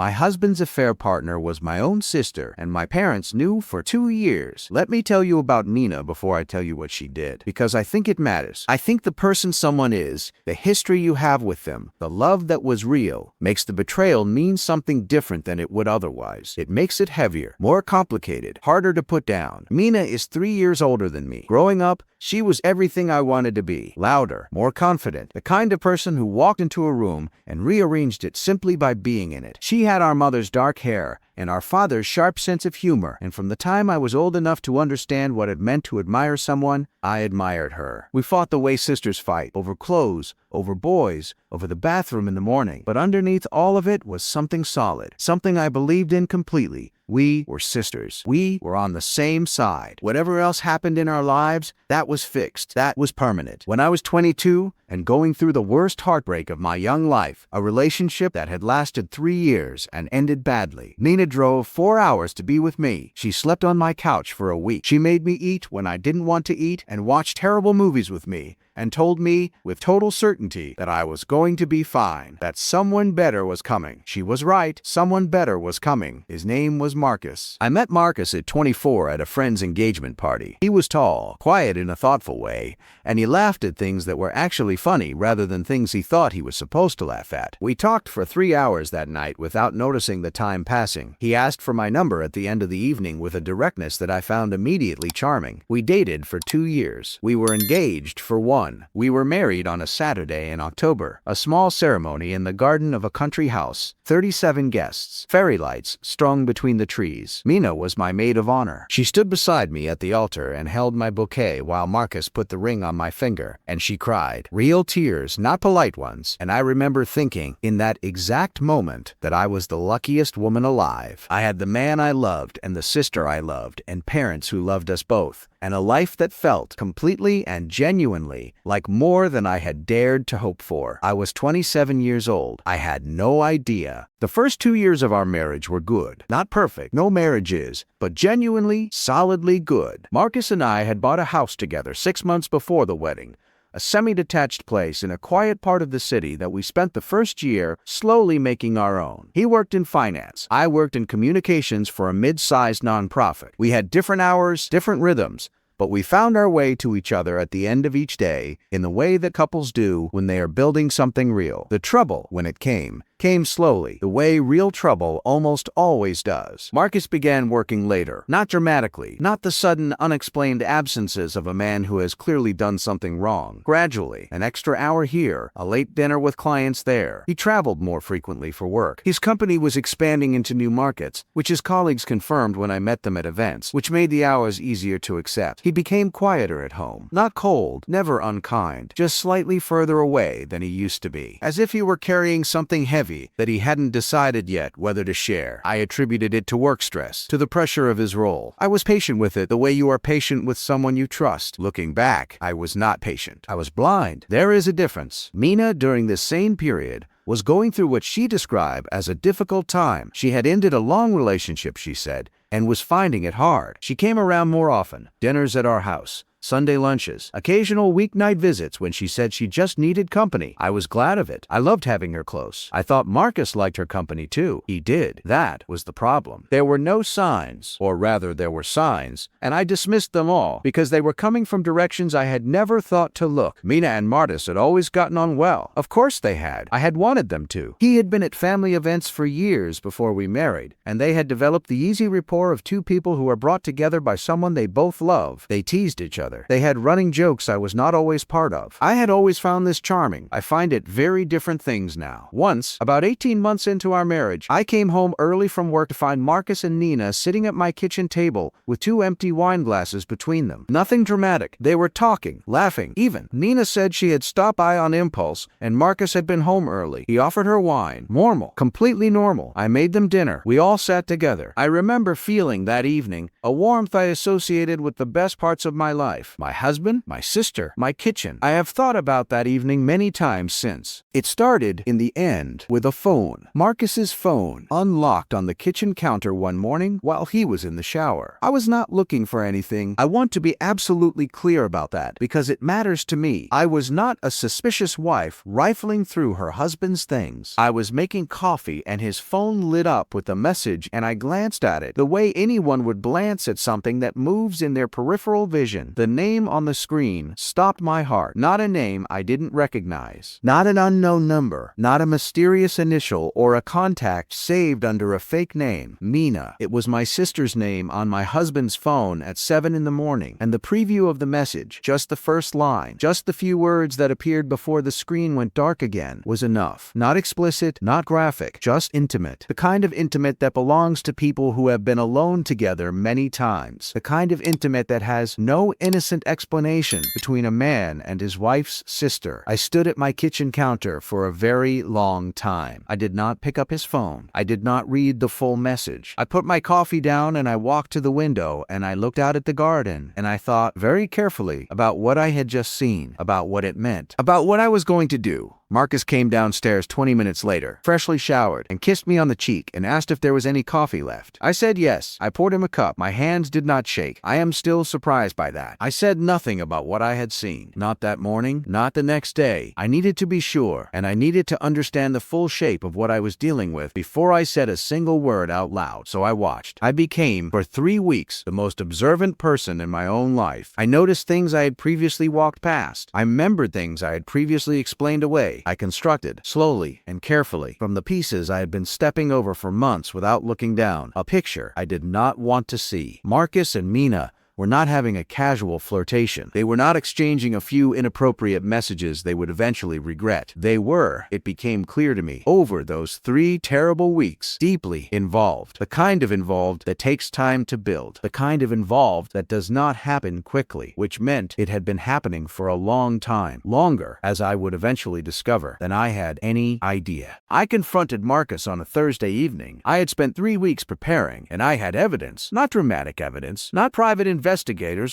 My husband's affair partner was my own sister, and my parents knew for 2 years. Let me tell you about Nina before I tell you what she did, because I think it matters. I think the person someone is, the history you have with them, the love that was real, makes the betrayal mean something different than it would otherwise. It makes it heavier, more complicated, harder to put down. Mina is 3 years older than me. Growing up, she was everything I wanted to be. Louder, more confident, the kind of person who walked into a room and rearranged it simply by being in it. She had our mother's dark hair and our father's sharp sense of humor, and from the time I was old enough to understand what it meant to admire someone, I admired her. We fought the way sisters fight, over clothes, over boys, over the bathroom in the morning. But underneath all of it was something solid, something I believed in completely. We were sisters. We were on the same side. Whatever else happened in our lives, that was fixed. That was permanent. When I was 22 and going through the worst heartbreak of my young life, a relationship that had lasted 3 years and ended badly, Nina drove 4 hours to be with me. She slept on my couch for a week. She made me eat when I didn't want to eat and watched terrible movies with me, and told me with total certainty that I was going to be fine, that someone better was coming. She was right. Someone better was coming. His name was Marcus. I met Marcus at 24 at a friend's engagement party. He was tall, quiet in a thoughtful way, and he laughed at things that were actually funny rather than things he thought he was supposed to laugh at. We talked for 3 hours that night without noticing the time passing. He asked for my number at the end of the evening with a directness that I found immediately charming. We dated for 2 years. We were engaged for 1. We were married on a Saturday in October, a small ceremony in the garden of a country house, 37 guests, fairy lights strung between the trees. Mina was my maid of honor. She stood beside me at the altar and held my bouquet while Marcus put the ring on my finger, and she cried. Real tears, not polite ones, and I remember thinking in that exact moment that I was the luckiest woman alive. I had the man I loved and the sister I loved and parents who loved us both, and a life that felt completely and genuinely like more than I had dared to hope for. I was 27 years old. I had no idea. The first 2 years of our marriage were good. Not perfect, no marriage is, but genuinely, solidly good. Marcus and I had bought a house together 6 months before the wedding, a semi-detached place in a quiet part of the city that we spent the first year slowly making our own. He worked in finance. I worked in communications for a mid-sized nonprofit. We had different hours, different rhythms, but we found our way to each other at the end of each day in the way that couples do when they are building something real. The trouble, when it came slowly, the way real trouble almost always does. Marcus began working later, not dramatically, not the sudden, unexplained absences of a man who has clearly done something wrong. Gradually, an extra hour here, a late dinner with clients there. He traveled more frequently for work. His company was expanding into new markets, which his colleagues confirmed when I met them at events, which made the hours easier to accept. He became quieter at home. Not cold, never unkind, just slightly further away than he used to be. As if he were carrying something heavy that he hadn't decided yet whether to share. I attributed it to work stress, to the pressure of his role. I was patient with it the way you are patient with someone you trust. Looking back, I was not patient. I was blind. There is a difference. Mina, during this same period, was going through what she described as a difficult time. She had ended a long relationship, she said, and was finding it hard. She came around more often, dinners at our house, Sunday lunches, occasional weeknight visits when she said she just needed company. I was glad of it. I loved having her close. I thought Marcus liked her company too. He did. That was the problem. There were no signs, or rather there were signs, and I dismissed them all because they were coming from directions I had never thought to look. Mina and Marcus had always gotten on well. Of course they had. I had wanted them to. He had been at family events for years before we married, and they had developed the easy rapport of two people who are brought together by someone they both love. They teased each other. They had running jokes I was not always part of. I had always found this charming. I find it very different things now. Once, about 18 months into our marriage, I came home early from work to find Marcus and Nina sitting at my kitchen table with 2 empty wine glasses between them. Nothing dramatic. They were talking, laughing, even. Nina said she had stopped by on impulse and Marcus had been home early. He offered her wine. Normal. Completely normal. I made them dinner. We all sat together. I remember feeling that evening A warmth I associated with the best parts of my life. My husband, my sister, my kitchen. I have thought about that evening many times since. It started, in the end, with a phone. Marcus's phone, unlocked on the kitchen counter one morning while he was in the shower. I was not looking for anything. I want to be absolutely clear about that, because it matters to me. I was not a suspicious wife rifling through her husband's things. I was making coffee and his phone lit up with a message and I glanced at it the way anyone would glance at something that moves in their peripheral vision. The name on the screen stopped my heart. Not a name I didn't recognize. Not an unknown number. Not a mysterious initial or a contact saved under a fake name. Mina. It was my sister's name on my husband's phone at 7 in the morning. And the preview of the message, just the first line, just the few words that appeared before the screen went dark again, was enough. Not explicit, not graphic, just intimate. The kind of intimate that belongs to people who have been alone together many times. The kind of intimate that has no innocent explanation between a man and his wife's sister. I stood at my kitchen counter for a very long time. I did not pick up his phone. I did not read the full message. I put my coffee down and I walked to the window and I looked out at the garden and I thought very carefully about what I had just seen, about what it meant, about what I was going to do. Marcus came downstairs 20 minutes later, freshly showered, and kissed me on the cheek and asked if there was any coffee left. I said yes. I poured him a cup. My hands did not shake. I am still surprised by that. I said nothing about what I had seen. Not that morning, not the next day. I needed to be sure, and I needed to understand the full shape of what I was dealing with before I said a single word out loud. So I watched. I became, for 3 weeks, the most observant person in my own life. I noticed things I had previously walked past. I remembered things I had previously explained away. I constructed, slowly and carefully, from the pieces I had been stepping over for months without looking down, a picture I did not want to see. Marcus and Mina were not having a casual flirtation. They were not exchanging a few inappropriate messages they would eventually regret. They were, it became clear to me, over those 3 terrible weeks, deeply involved. The kind of involved that takes time to build. The kind of involved that does not happen quickly, which meant it had been happening for a long time. Longer, as I would eventually discover, than I had any idea. I confronted Marcus on a Thursday evening. I had spent 3 weeks preparing, and I had evidence. Not dramatic evidence, not private investigators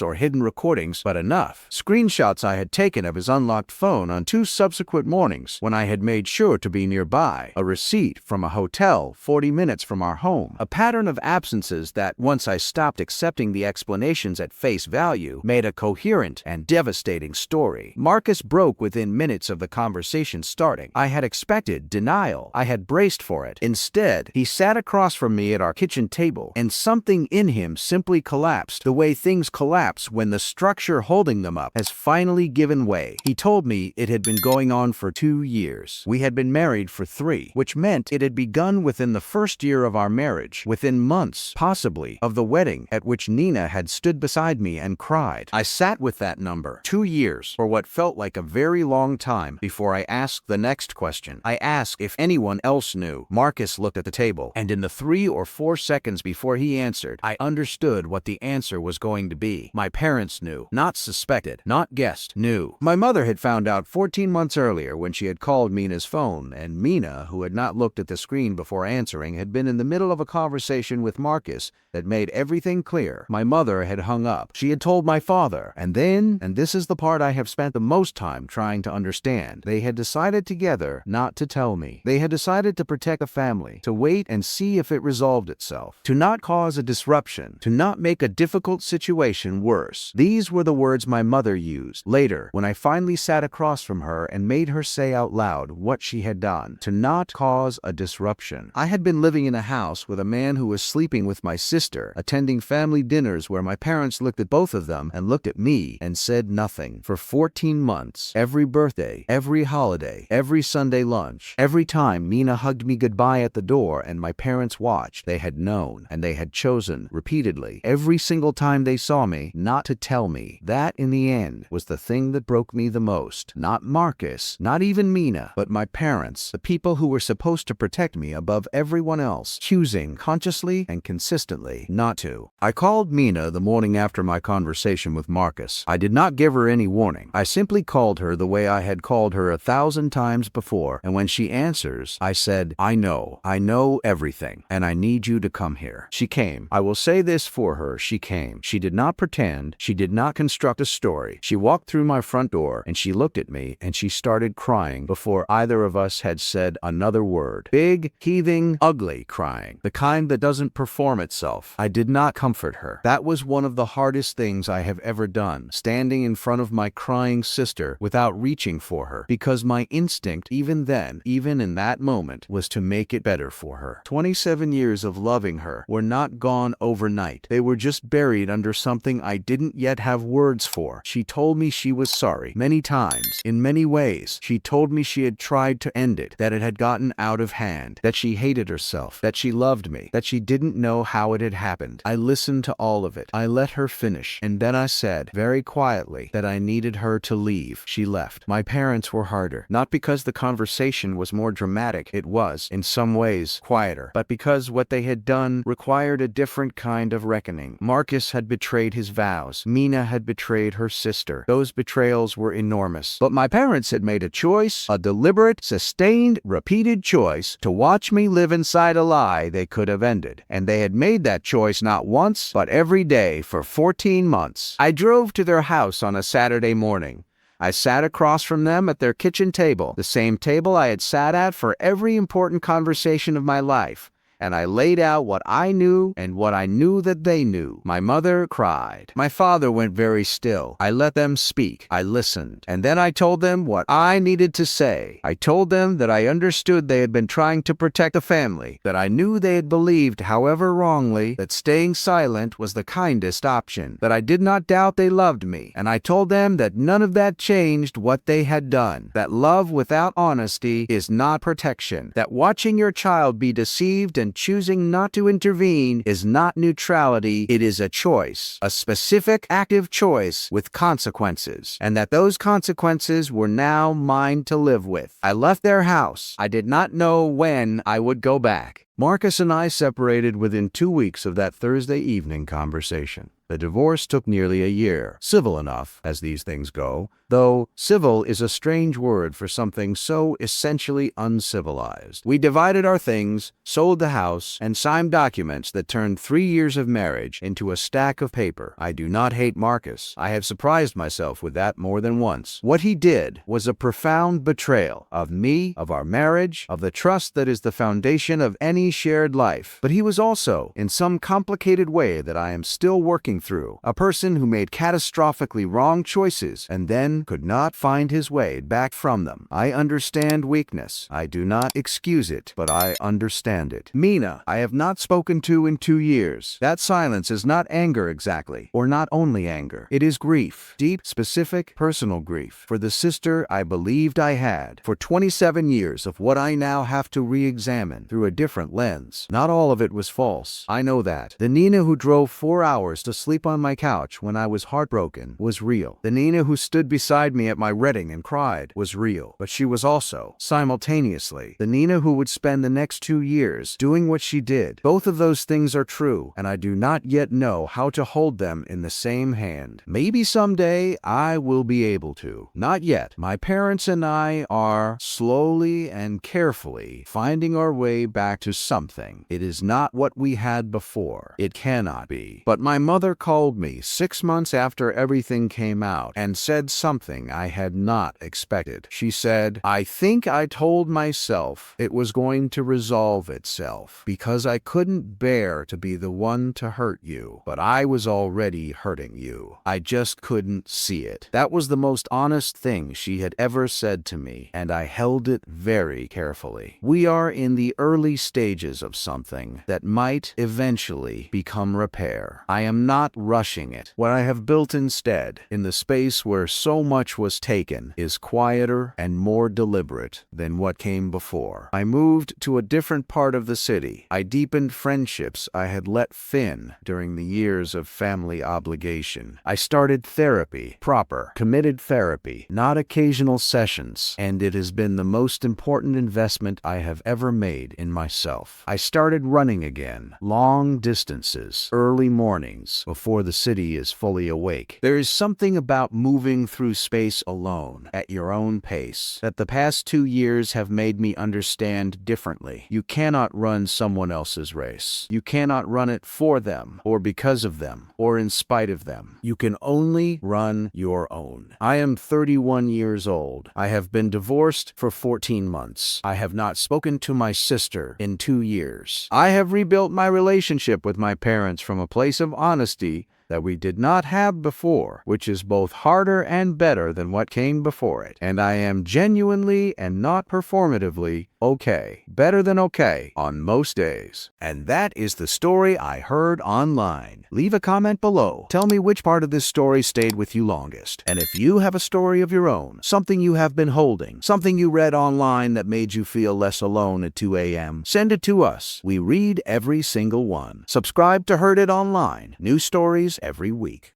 or hidden recordings, but enough. Screenshots I had taken of his unlocked phone on 2 subsequent mornings when I had made sure to be nearby. A receipt from a hotel 40 minutes from our home. A pattern of absences that, once I stopped accepting the explanations at face value, made a coherent and devastating story. Marcus broke within minutes of the conversation starting. I had expected denial. I had braced for it. Instead, he sat across from me at our kitchen table, and something in him simply collapsed, the way things collapse when the structure holding them up has finally given way. He told me it had been going on for 2 years. We had been married for 3, which meant it had begun within the first year of our marriage, within months, possibly, of the wedding at which Nina had stood beside me and cried. I sat with that number, 2 years, for what felt like a very long time before I asked the next question. I asked if anyone else knew. Marcus looked at the table, and in the 3 or 4 seconds before he answered, I understood what the answer was going to be. My parents knew. Not suspected. Not guessed. Knew. My mother had found out 14 months earlier when she had called Mina's phone, and Mina, who had not looked at the screen before answering, had been in the middle of a conversation with Marcus that made everything clear. My mother had hung up. She had told my father, and then, and this is the part I have spent the most time trying to understand, they had decided together not to tell me. They had decided to protect the family, to wait and see if it resolved itself, to not cause a disruption, to not make a difficult situation worse. These were the words my mother used. Later, when I finally sat across from her and made her say out loud what she had done, to not cause a disruption. I had been living in a house with a man who was sleeping with my sister, attending family dinners where my parents looked at both of them and looked at me and said nothing. For 14 months, every birthday, every holiday, every Sunday lunch, every time Mina hugged me goodbye at the door and my parents watched, they had known, and they had chosen, repeatedly, every single time they saw me, not to tell me. That, in the end, was the thing that broke me the most. Not Marcus, not even Mina, but my parents, the people who were supposed to protect me above everyone else, choosing consciously and consistently not to. I called Mina the morning after my conversation with Marcus. I did not give her any warning. I simply called her the way I had called her 1,000 times before, and when she answers, I said, I know everything, and I need you to come here. She came. I will say this for her, she came. She did not pretend. She did not construct a story. She walked through my front door, and she looked at me, and she started crying before either of us had said another word. Big, heaving, ugly crying. The kind that doesn't perform itself. I did not comfort her. That was one of the hardest things I have ever done, standing in front of my crying sister without reaching for her, because my instinct, even then, even in that moment, was to make it better for her. 27 years of loving her were not gone overnight. They were just buried under something I didn't yet have words for. She told me she was sorry many times, in many ways. She told me she had tried to end it, that it had gotten out of hand, that she hated herself, that she loved me, that she didn't know how it had happened. I listened to all of it. I let her finish, and then I said, very quietly, that I needed her to leave. She left. My parents were harder, not because the conversation was more dramatic. It was, in some ways, quieter, but because what they had done required a different kind of reckoning. Marcus had betrayed his vows. Mina had betrayed her sister. Those betrayals were enormous. But my parents had made a choice, a deliberate, sustained, repeated choice, to watch me live inside a lie they could have ended. And they had made that choice not once, but every day for 14 months. I drove to their house on a Saturday morning. I sat across from them at their kitchen table, the same table I had sat at for every important conversation of my life. And I laid out what I knew and what I knew that they knew. My mother cried. My father went very still. I let them speak. I listened. And then I told them what I needed to say. I told them that I understood they had been trying to protect the family, that I knew they had believed, however wrongly, that staying silent was the kindest option, that I did not doubt they loved me. And I told them that none of that changed what they had done, that love without honesty is not protection, that watching your child be deceived and choosing not to intervene is not neutrality, it is a choice, a specific, active choice with consequences, and that those consequences were now mine to live with. I left their house. I did not know when I would go back. Marcus and I separated within 2 weeks of that Thursday evening conversation. The divorce took nearly a year. Civil enough, as these things go, though civil is a strange word for something so essentially uncivilized. We divided our things, sold the house, and signed documents that turned 3 years of marriage into a stack of paper. I do not hate Marcus. I have surprised myself with that more than once. What he did was a profound betrayal of me, of our marriage, of the trust that is the foundation of any shared life. But he was also, in some complicated way that I am still working through, a person who made catastrophically wrong choices and then could not find his way back from them. I understand weakness. I do not excuse it, but I understand it. Mina, I have not spoken to in 2 years. That silence is not anger exactly, or not only anger. It is grief, deep, specific, personal grief, for the sister I believed I had, for 27 years of what I now have to re-examine through a different lens. Not all of it was false. I know that. The Nina who drove 4 hours to sleep on my couch when I was heartbroken was real. The Nina who stood beside me at my wedding and cried was real. But she was also, simultaneously, the Nina who would spend the next 2 years doing what she did. Both of those things are true, and I do not yet know how to hold them in the same hand. Maybe someday I will be able to. Not yet. My parents and I are slowly and carefully finding our way back to something. It is not what we had before. It cannot be. But my mother called me 6 months after everything came out and said something I had not expected. She said, I think I told myself it was going to resolve itself because I couldn't bear to be the one to hurt you, but I was already hurting you. I just couldn't see it. That was the most honest thing she had ever said to me, and I held it very carefully. We are in the early stages stages of something that might eventually become repair. I am not rushing it. What I have built instead, in the space where so much was taken, is quieter and more deliberate than what came before. I moved to a different part of the city. I deepened friendships I had let thin during the years of family obligation. I started therapy, proper, committed therapy, not occasional sessions, and it has been the most important investment I have ever made in myself. I started running again, long distances, early mornings, before the city is fully awake. There is something about moving through space alone, at your own pace, that the past 2 years have made me understand differently. You cannot run someone else's race. You cannot run it for them, or because of them, or in spite of them. You can only run your own. I am 31 years old. I have been divorced for 14 months. I have not spoken to my sister in 2 years. I have rebuilt my relationship with my parents from a place of honesty that we did not have before, which is both harder and better than what came before it. And I am genuinely and not performatively okay, better than okay, on most days. And that is the story I heard online. Leave a comment below. Tell me which part of this story stayed with you longest. And if you have a story of your own, something you have been holding, something you read online that made you feel less alone at 2 a.m., send it to us. We read every single one. Subscribe to Heard It Online. New stories every week.